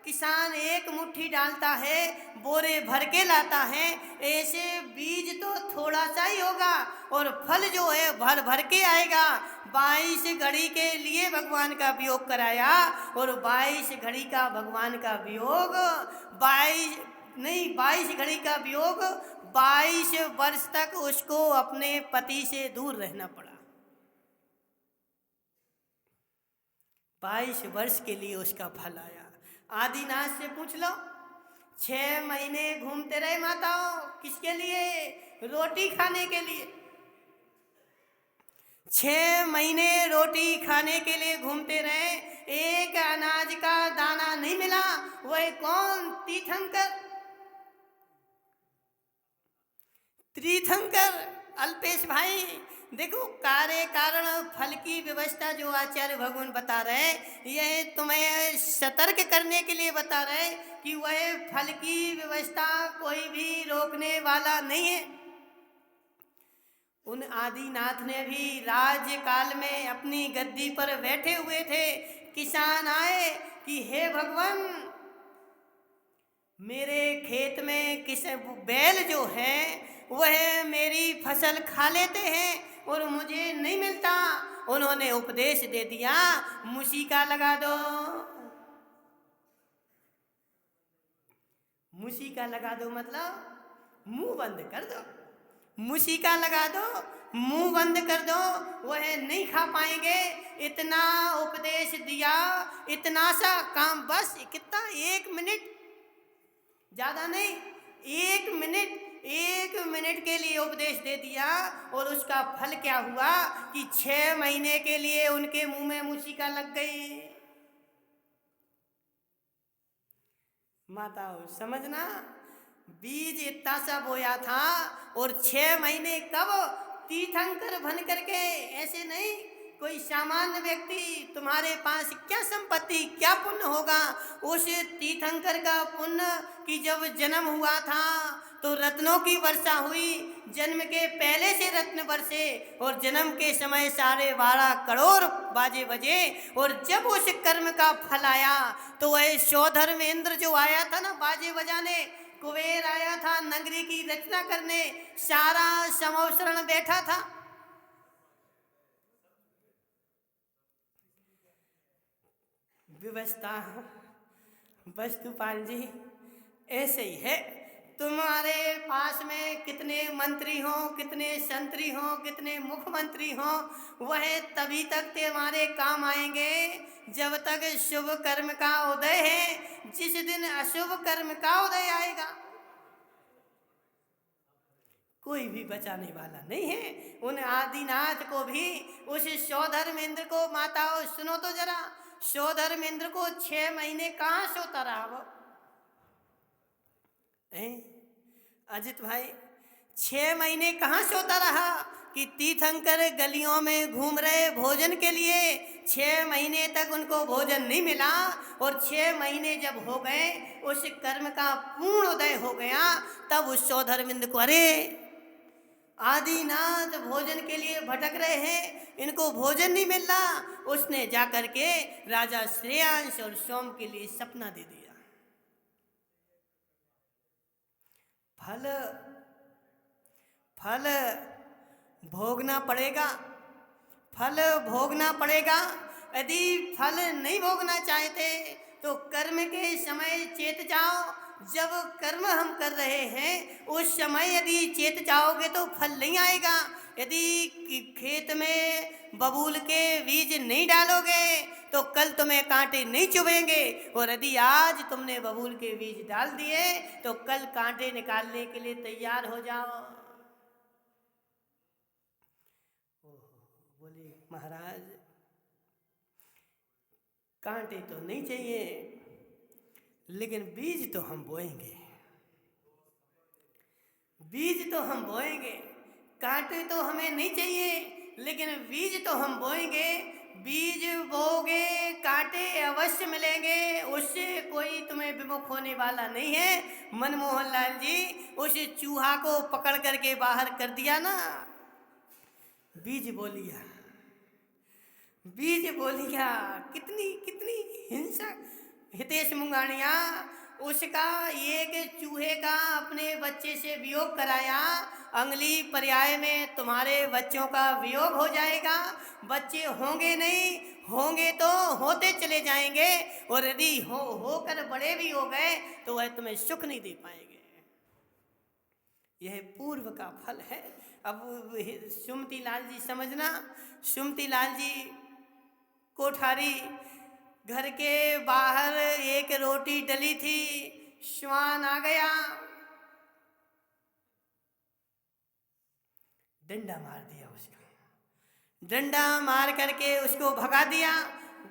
किसान एक मुट्ठी डालता है, बोरे भर के लाता है। ऐसे बीज तो थोड़ा सा ही होगा और फल जो है भर भर के आएगा। 22 घड़ी के लिए भगवान का वियोग कराया और 22 घड़ी का भगवान का वियोग 22 घड़ी का वियोग 22 वर्ष तक उसको अपने पति से दूर रहना पड़ा। 22 वर्ष के लिए उसका फल आया। आदिनाथ से पूछ लो, 6 महीने घूमते रहे माताओं, किसके लिए? रोटी खाने के लिए। 6 महीने रोटी खाने के लिए घूमते रहे, एक अनाज का दाना नहीं मिला। वह कौन? तीर्थंकर। तीर्थंकर अल्पेश भाई, देखो कार्य कारण फल की व्यवस्था जो आचार्य भगवान बता रहे, यह तुम्हें सतर्क करने के लिए बता रहे कि वह फल की व्यवस्था कोई भी रोकने वाला नहीं है। उन आदिनाथ ने भी राज्यकाल में अपनी गद्दी पर बैठे हुए थे। किसान आए कि हे भगवान, मेरे खेत में बैल जो है वह मेरी फसल खा लेते हैं और मुझे नहीं मिलता। उन्होंने उपदेश दे दिया, मूसिका लगा दो। मूसिका लगा दो मतलब मुंह बंद कर दो। मूसिका लगा दो, मुंह बंद कर दो, वह नहीं खा पाएंगे। इतना उपदेश दिया, इतना सा काम, बस कितना, 1 मिनट, ज्यादा नहीं, 1 मिनट के लिए उपदेश दे दिया और उसका फल क्या हुआ कि 6 महीने के लिए उनके मुंह में मूसिका लग गई। माताओं समझना, बीज इतना सा बोया था और 6 महीने कब? तीर्थंकर बन करके, ऐसे नहीं कोई सामान्य व्यक्ति। तुम्हारे पास क्या संपत्ति, क्या पुण्य होगा? उस तीर्थंकर का पुण्य कि जब जन्म हुआ था तो रत्नों की वर्षा हुई, जन्म के पहले से रत्न बरसे और जन्म के समय 12.5 करोड़ बाजे बजे। और जब उस कर्म का फल आया तो वह सौधर्मेंद्र जो आया था ना बाजे बजाने, कुबेर आया था नगरी की रचना करने, सारा समवसरण बैठा था। व्यवस्था वस्तुपाल जी ऐसे ही है। तुम्हारे पास में कितने मंत्री हो, कितने संतरी हो, कितने मुख्यमंत्री हो, वह तभी तक तुम्हारे काम आएंगे जब तक शुभ कर्म का उदय है। जिस दिन अशुभ कर्म का उदय आएगा कोई भी बचाने वाला नहीं है। उन आदिनाथ को भी, उस सौधर्मेंद्र को, माताओं सुनो तो जरा, सौधर्मेंद्र को 6 महीने कहाँ सोता रहा वो? अजित भाई, 6 महीने कहाँ सोता रहा कि तीर्थंकर गलियों में घूम रहे भोजन के लिए। 6 महीने तक उनको भोजन नहीं मिला और 6 महीने जब हो गए, उस कर्म का पूर्ण उदय हो गया, तब उस सौधर्मेंद्र को, अरे आदिनाथ भोजन के लिए भटक रहे हैं, इनको भोजन नहीं मिल रहा। उसने जाकर के राजा श्रेयांश और सोम के लिए सपना दे दिया। फल भोगना पड़ेगा, फल भोगना पड़ेगा। यदि फल नहीं भोगना चाहते तो कर्म के समय चेत जाओ। जब कर्म हम कर रहे हैं उस समय यदि चेत जाओगे तो फल नहीं आएगा। यदि खेत में बबूल के बीज नहीं डालोगे तो कल तुम्हें कांटे नहीं चुभेंगे, और यदि आज तुमने बबूल के बीज डाल दिए तो कल कांटे निकालने के लिए तैयार हो जाओ। बोले महाराज कांटे तो नहीं चाहिए, लेकिन बीज तो हम बोएंगे। बीज तो हम बोएंगे। कांटे तो हमें नहीं चाहिए, लेकिन बीज तो हम बोएंगे। बीज बोगे, कांटे अवश्य मिलेंगे, उससे कोई तुम्हें विमुख होने वाला नहीं है। मनमोहन लाल जी उस चूहा को पकड़ करके बाहर कर दिया ना, बीज बोलिया, बीज बोलिया। कितनी कितनी हिंसा। हितेश मुंगानिया उसका एक चूहे का अपने बच्चे से वियोग कराया। अगली पर्याय में तुम्हारे बच्चों का वियोग हो जाएगा। बच्चे होंगे नहीं, होंगे तो होते चले जाएंगे, और यदि होकर बड़े भी हो गए तो वह तुम्हें सुख नहीं दे पाएंगे। यह पूर्व का फल है। अब सुमति लाल जी समझना। सुमति लाल जी कोठारी, घर के बाहर एक रोटी डली थी, श्वान आ गया, डंडा मार दिया उसका। डंडा मार करके उसको भगा दिया।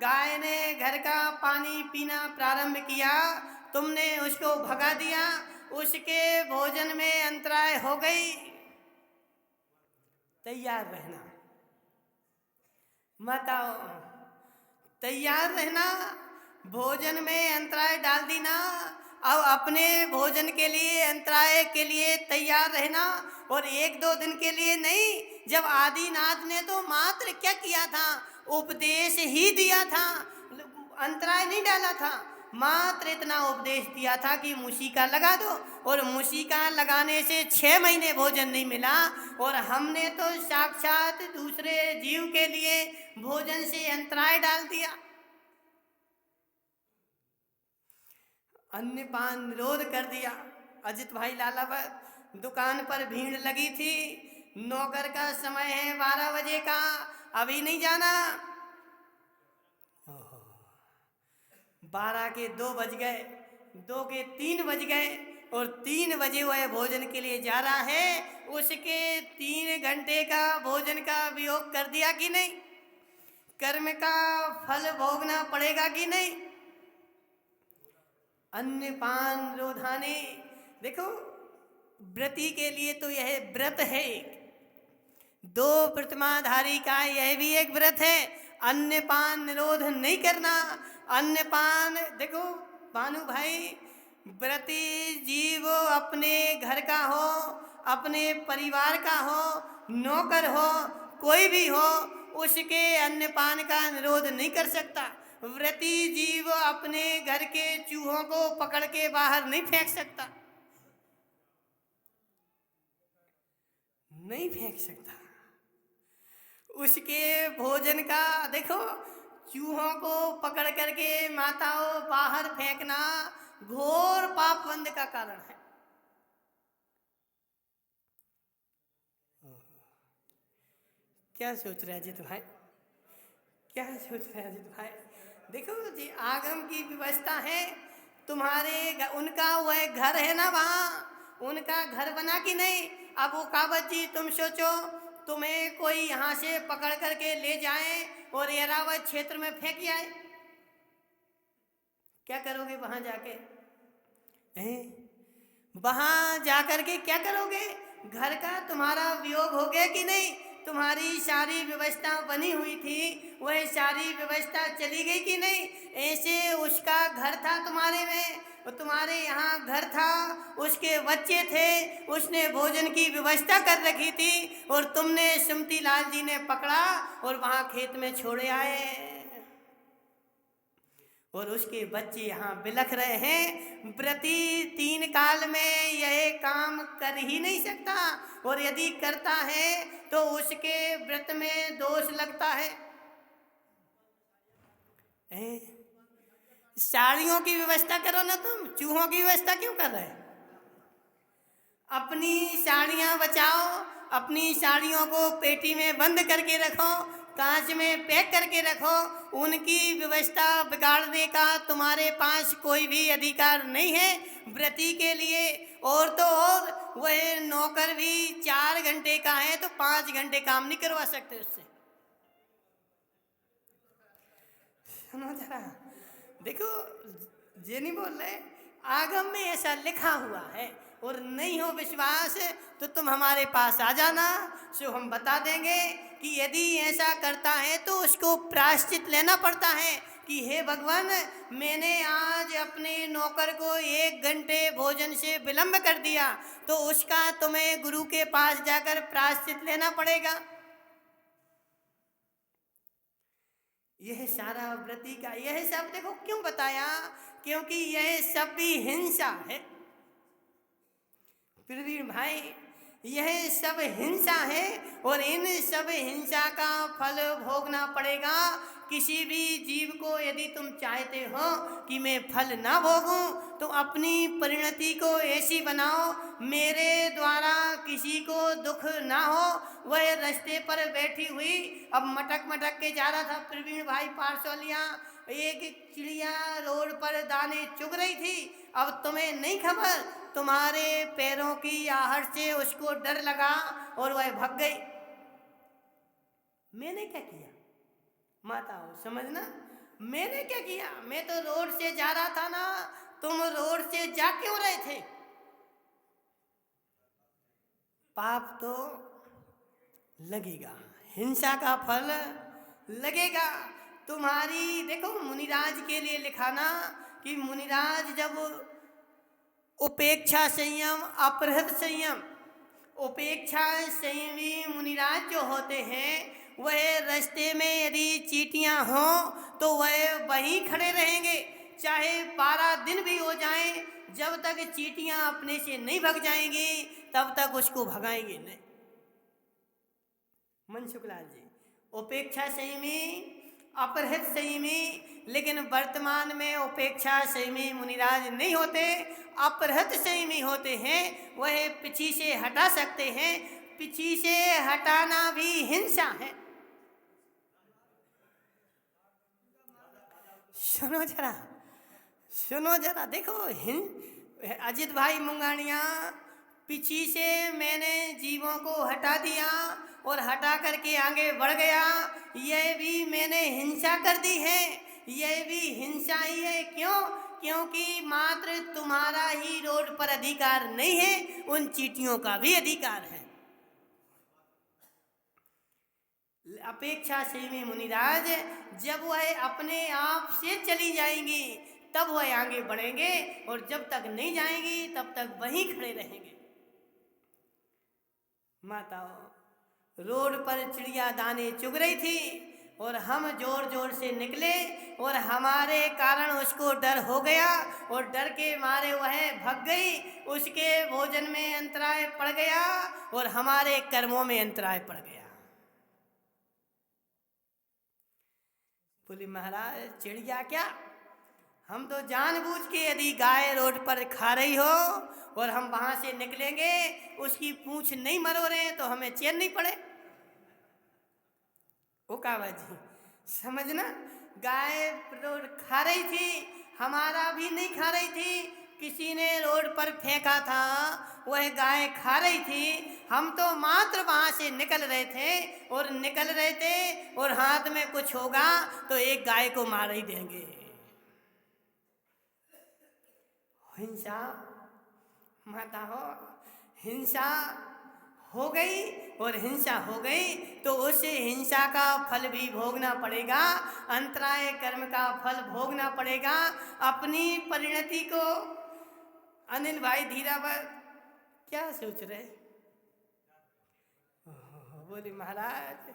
गाय ने घर का पानी पीना प्रारंभ किया, तुमने उसको भगा दिया, उसके भोजन में अंतराय हो गई। तैयार रहना माताओं, तैयार रहना। भोजन में अंतराय डाल दी ना, अब अपने भोजन के लिए अंतराय के लिए तैयार रहना। और एक दो दिन के लिए नहीं। जब आदिनाथ ने तो मात्र क्या किया था, उपदेश ही दिया था, अंतराय नहीं डाला था। मात्र इतना उपदेश दिया था कि मूसिका लगा दो, और मूसिका लगाने से 6 महीने भोजन नहीं मिला। और हमने तो साक्षात दूसरे जीव के लिए भोजन से अंतराय डाल दिया। अन्नपान निरोध कर दिया। अजित भाई लालावत, दुकान पर भीड़ लगी थी, नौकर का समय है 12 बजे का, अभी नहीं जाना। 12 के 2 बज गए, 2 के 3 बज गए, और 3 बजे वह भोजन के लिए जा रहा है। उसके 3 घंटे का भोजन का वियोग कर दिया कि नहीं? कर्म का फल भोगना पड़ेगा कि नहीं? अन्नपान रोधाने, देखो व्रती के लिए तो यह व्रत है। 2 प्रतिमाधारी का यह भी एक व्रत है। अन्नपान निरोध नहीं करना। अन्नपान देखो भानु भाई, व्रती जीव अपने घर का हो, अपने परिवार का हो, नौकर हो, कोई भी हो, उसके अन्नपान का निरोध नहीं कर सकता। व्रती जीव अपने घर के चूहों को पकड़ के बाहर नहीं फेंक सकता, नहीं फेंक सकता। उसके भोजन का देखो, चूहों को पकड़ करके माताओं बाहर फेंकना घोर पापबंद का कारण है। क्या सोच रहे अजित भाई? क्या सोच रहे अजित भाई? देखो जी, आगम की व्यवस्था है। तुम्हारे उनका वह घर है ना, वहाँ उनका घर बना कि नहीं? अब वो कावत जी तुम सोचो, तुम्हें कोई यहाँ से पकड़ करके ले जाए और एरावत क्षेत्र में फेंक आए, क्या करोगे वहाँ जाके? वहाँ जाकर के क्या करोगे? घर का तुम्हारा वियोग हो गया कि नहीं? तुम्हारी सारी व्यवस्था बनी हुई थी, वह सारी व्यवस्था चली गई कि नहीं? ऐसे उसका घर था तुम्हारे में, वो तुम्हारे यहाँ घर था, उसके बच्चे थे, उसने भोजन की व्यवस्था कर रखी थी, और तुमने सुमति लाल जी ने पकड़ा और वहाँ खेत में छोड़े आए, और उसके बच्चे यहाँ बिलख रहे हैं। व्रती 3 काल में यह काम कर ही नहीं सकता, और यदि करता है तो उसके व्रत में दोष लगता है। साड़ियों की व्यवस्था करो ना, तुम चूहों की व्यवस्था क्यों कर रहे? अपनी साड़ियाँ बचाओ, अपनी साड़ियों को पेटी में बंद करके रखो, कांच में पैक करके रखो। उनकी व्यवस्था बिगाड़ने का तुम्हारे पास कोई भी अधिकार नहीं है। व्रती के लिए और तो और वह नौकर भी 4 घंटे का है तो 5 घंटे काम नहीं करवा सकते उससे। सुनो जरा, देखो ये नहीं बोल रहे, आगम में ऐसा लिखा हुआ है, और नहीं हो विश्वास तो तुम हमारे पास आ जाना, सो हम बता देंगे कि यदि ऐसा करता है तो उसको प्रायश्चित लेना पड़ता है कि हे भगवान, मैंने आज अपने नौकर को 1 घंटे भोजन से विलंब कर दिया, तो उसका तुम्हें गुरु के पास जाकर प्रायश्चित लेना पड़ेगा। यह सारा व्रती का यह सब देखो क्यों बताया, क्योंकि यह सब भी हिंसा है प्रवीण भाई, यह सब हिंसा है, और इन सब हिंसा का फल भोगना पड़ेगा। किसी भी जीव को यदि तुम चाहते हो कि मैं फल ना भोगूं, तो अपनी परिणति को ऐसी बनाओ मेरे द्वारा किसी को दुख ना हो। वह रास्ते पर बैठी हुई अब मटक मटक के जा रहा था प्रवीण भाई पारसौलिया, एक चिड़िया रोड पर दाने चुग रही थी। अब तुम्हें नहीं खबर, तुम्हारे पैरों की आहट से उसको डर लगा और वह भाग गई। मैंने क्या किया माता हो समझना, मैंने क्या किया, मैं तो रोड से जा रहा था ना, तुम रोड से जा क्यों रहे थे? पाप तो लगेगा, हिंसा का फल लगेगा तुम्हारी। देखो मुनिराज के लिए लिखाना कि मुनिराज जब उपेक्षा संयम अपहृत संयम, उपेक्षा संयमी मुनिराज जो होते हैं वह रास्ते में यदि चींटियां हों तो वह वहीं खड़े रहेंगे, चाहे 12 दिन भी हो जाएं, जब तक चींटियां अपने से नहीं भग जाएंगी तब तक उसको भगाएंगे नहीं। मनसुखलाल जी, उपेक्षा संयमी अपहृत संयमी, लेकिन वर्तमान में उपेक्षा संयमी मुनिराज नहीं होते, अपहृत संयमी होते हैं। वह पीछे से हटा सकते हैं, पीछे से हटाना भी हिंसा है। सुनो जरा, सुनो जरा, देखो अजित भाई मुंगानिया, पीछे से मैंने जीवों को हटा दिया और हटा करके आगे बढ़ गया, यह भी मैंने हिंसा कर दी है, यह भी हिंसा ही है। क्यों? क्योंकि मात्र तुम्हारा ही रोड पर अधिकार नहीं है, उन चींटियों का भी अधिकार है। अपेक्षा संयमी मुनिराज जब वह अपने आप से चली जाएंगी तब वह आगे बढ़ेंगे, और जब तक नहीं जाएंगी तब तक वहीं खड़े रहेंगे। माताओं, रोड पर चिड़िया दाने चुग रही थी और हम जोर जोर से निकले और हमारे कारण उसको डर हो गया, और डर के मारे वह भाग गई, उसके भोजन में अंतराय पड़ गया और हमारे कर्मों में अंतराय पड़ गया। बोले महाराज चिड़िया क्या, हम तो जानबूझ के यदि गाय रोड पर खा रही हो और हम वहां से निकलेंगे, उसकी पूंछ नहीं मरोड़े तो हमें चैन नहीं पड़े। ओ कावा जी समझना, गाय रोड खा रही थी, हमारा भी नहीं खा रही थी, किसी ने रोड पर फेंका था, वह गाय खा रही थी, हम तो मात्र वहां से निकल रहे थे और निकल रहे थे, और हाथ में कुछ होगा तो एक गाय को मार ही देंगे। हिंसा माता हो, हिंसा हो गई, और हिंसा हो गई तो उस हिंसा का फल भी भोगना पड़ेगा, अंतराय कर्म का फल भोगना पड़ेगा। अपनी परिणति को अनिल भाई धीरावर क्या सोच रहे? बोले महाराज,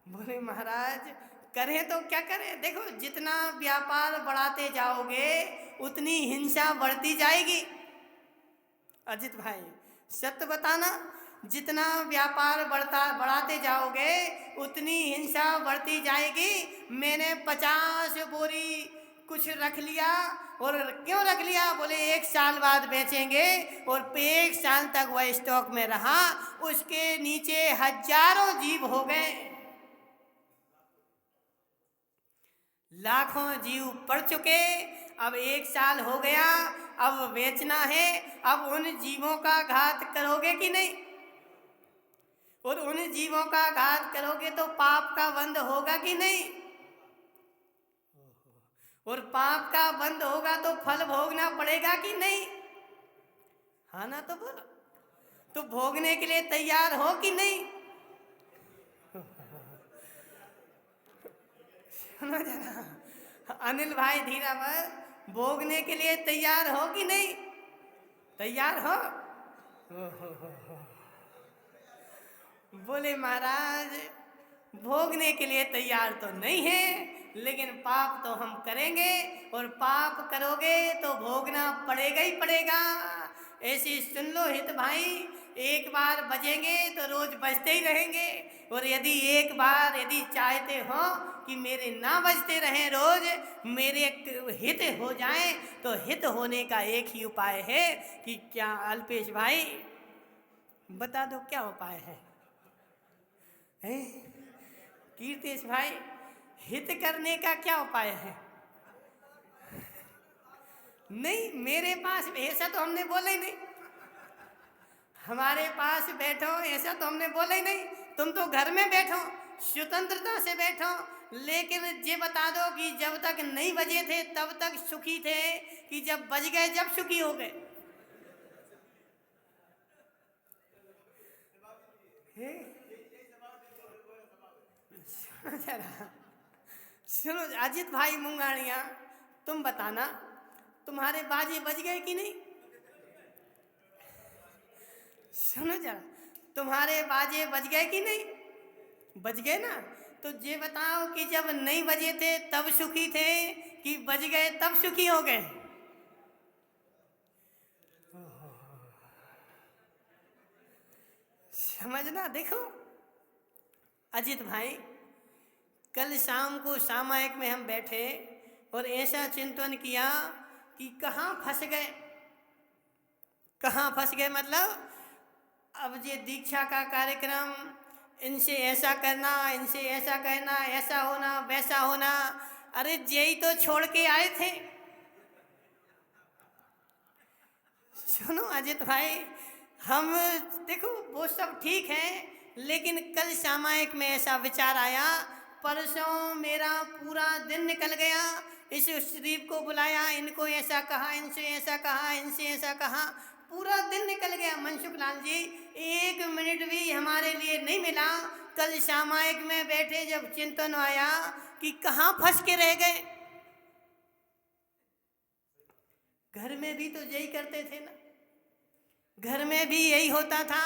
बोले महाराज करें तो क्या करें, देखो जितना व्यापार बढ़ाते जाओगे उतनी हिंसा बढ़ती जाएगी। अजित भाई सत्य बताना, जितना व्यापार बढ़ाते जाओगे उतनी हिंसा बढ़ती जाएगी। मैंने 50 बोरी कुछ रख लिया, और क्यों रख लिया? बोले 1 साल बाद बेचेंगे, और 1 साल तक वह स्टॉक में रहा, उसके नीचे हजारों जीव हो गए, लाखों जीव पड़ चुके। अब 1 साल हो गया, अब बेचना है, अब उन जीवों का घात करोगे कि नहीं? और उन जीवों का घात करोगे तो पाप का बंध होगा कि नहीं? और पाप का बंद होगा तो फल भोगना पड़ेगा कि नहीं? हाँ ना, तो बोलो। तो भोगने के लिए तैयार हो कि नहीं? सुनो जरा, अनिल भाई धीरावर, भोगने के लिए तैयार हो कि नहीं? तैयार हो? बोले महाराज, भोगने के लिए तैयार तो नहीं है, लेकिन पाप तो हम करेंगे, और पाप करोगे तो भोगना पड़ेगा ही पड़ेगा। ऐसी सुन लो हित भाई, एक बार बजेंगे तो रोज बजते ही रहेंगे, और यदि एक बार यदि चाहते हो कि मेरे ना बजते रहें रोज, मेरे हित हो जाएं, तो हित होने का एक ही उपाय है कि क्या अल्पेश भाई बता दो क्या उपाय है? कीर्तेश भाई, हित करने का क्या उपाय है? नहीं, मेरे पास ऐसा तो हमने बोला ही नहीं। हमारे पास बैठो ऐसा तो हमने बोला ही नहीं। तुम तो घर में बैठो, स्वतंत्रता से बैठो, लेकिन ये बता दो कि जब तक नहीं बजे थे तब तक सुखी थे, कि जब बज गए जब सुखी हो गए? सुनो अजित भाई मुंगानिया, तुम बताना तुम्हारे बाजे बज गए कि नहीं? सुनो जरा, तुम्हारे बाजे बज गए कि नहीं? बज गए ना? तो ये बताओ कि जब नहीं बजे थे तब सुखी थे, कि बज गए तब सुखी हो गए? समझना। देखो अजित भाई, कल शाम को सामायिक में हम बैठे और ऐसा चिंतन किया कि कहाँ फंस गए। कहाँ फंस गए मतलब, अब ये दीक्षा का कार्यक्रम, इनसे ऐसा करना, इनसे ऐसा कहना, ऐसा होना वैसा होना, अरे यही तो छोड़ के आए थे। सुनो अजित भाई, हम देखो वो सब ठीक है, लेकिन कल सामायिक में ऐसा विचार आया, परसों मेरा पूरा दिन निकल गया, इस शरीफ को बुलाया, इनको ऐसा कहा, इनसे ऐसा कहा, इनसे ऐसा कहा, पूरा दिन निकल गया। मनसुख लाल जी, एक मिनट भी हमारे लिए नहीं मिला। कल सामायिक में बैठे जब चिंतन आया कि कहाँ फंस के रह गए। घर में भी तो यही करते थे ना, घर में भी यही होता था,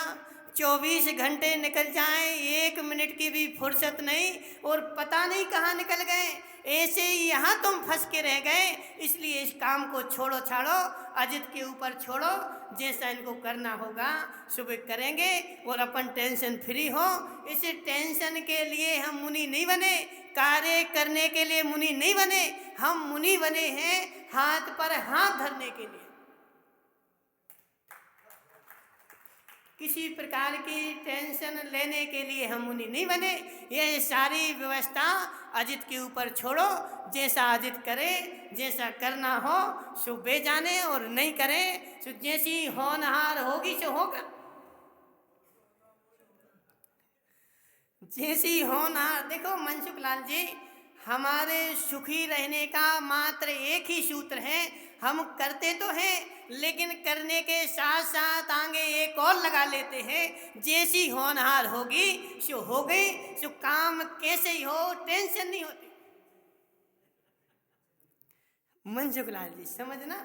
24 घंटे निकल जाएं, एक मिनट की भी फुर्सत नहीं, और पता नहीं कहाँ निकल गए। ऐसे ही यहाँ तुम फंस के रह गए, इसलिए इस काम को छोड़ो छाड़ो, अजित के ऊपर छोड़ो, जैसा इनको करना होगा सुबह करेंगे, और अपन टेंशन फ्री हो। इस टेंशन के लिए हम मुनि नहीं बने, कार्य करने के लिए मुनि नहीं बने, हम मुनि बने हैं हाथ पर हाथ धरने के लिए। किसी प्रकार की टेंशन लेने के लिए हम मुनि नहीं बने। ये सारी व्यवस्था अजित के ऊपर छोड़ो, जैसा अजित करे, जैसा करना हो सो बेजाने, और नहीं करे सो जैसी होनहार होगी सो होगा। जैसी होनहार, देखो मनसुख लाल जी, हमारे सुखी रहने का मात्र एक ही सूत्र है, हम करते तो हैं लेकिन करने के साथ साथ आगे एक और लगा लेते हैं, जैसी होनहार होगी सो हो गई, सो काम कैसे ही हो टेंशन नहीं होती। मनसुख लाल जी समझना।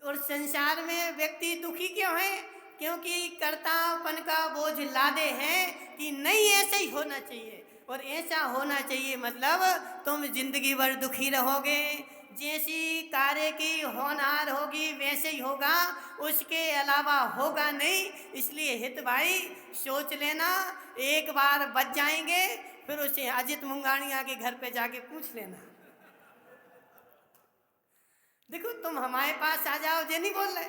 और संसार में व्यक्ति दुखी क्यों है? क्योंकि कर्तापन का बोझ लादे हैं कि नहीं ऐसे ही होना चाहिए, और ऐसा होना चाहिए मतलब तुम जिंदगी भर दुखी रहोगे। जैसी कार्य की होनहार होगी वैसे ही होगा, उसके अलावा होगा नहीं। इसलिए हित भाई सोच लेना, एक बार बच जाएंगे, फिर उसे अजित मुंगानिया के घर पे जाके पूछ लेना। देखो तुम हमारे पास आ जाओ, ये नहीं बोल रहे,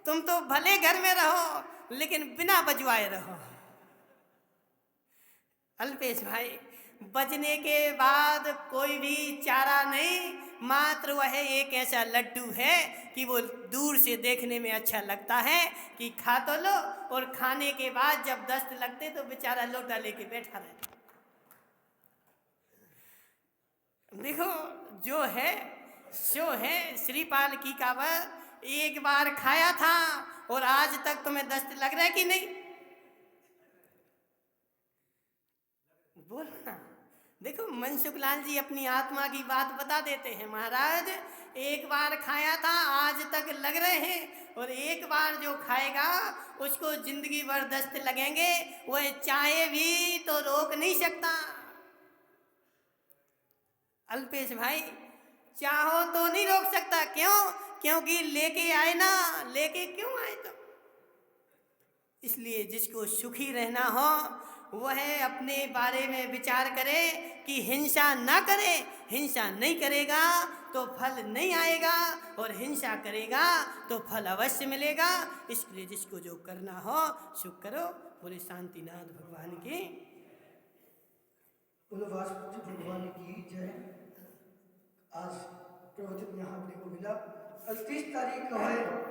तुम तो भले घर में रहो लेकिन बिना बजवाए रहो। अल्पेश भाई, बजने के बाद कोई भी चारा नहीं, मात्र वह एक ऐसा लड्डू है कि वो दूर से देखने में अच्छा लगता है कि खा तो लो, और खाने के बाद जब दस्त लगते तो बेचारा लोटा लेके बैठा रहता। देखो जो है सो है श्रीपाल की कावत, एक बार खाया था और आज तक तुम्हें दस्त लग रहा है कि नहीं? बोलो ना। देखो मनसुख लाल जी अपनी आत्मा की बात बता देते हैं, महाराज एक बार खाया था आज तक लग रहे हैं, और एक बार जो खाएगा उसको जिंदगी भर दस्त लगेंगे, वह चाहे भी तो रोक नहीं सकता। अल्पेश भाई चाहो तो नहीं रोक सकता, क्यों? क्योंकि लेके आए ना, लेके क्यों आए तुम? इसलिए जिसको सुखी रहना हो वह अपने बारे में विचार करे कि हिंसा ना करे। हिंसा नहीं करेगा तो फल नहीं आएगा, और हिंसा करेगा तो फल अवश्य मिलेगा। इसलिए जिसको जो करना हो सुख करो। बोले शांतिनाथ भगवान की। बोलो वासुदेव भगवान की जय। आज प्रवचन यहाँ अपने को मिला। 30 तारीख को है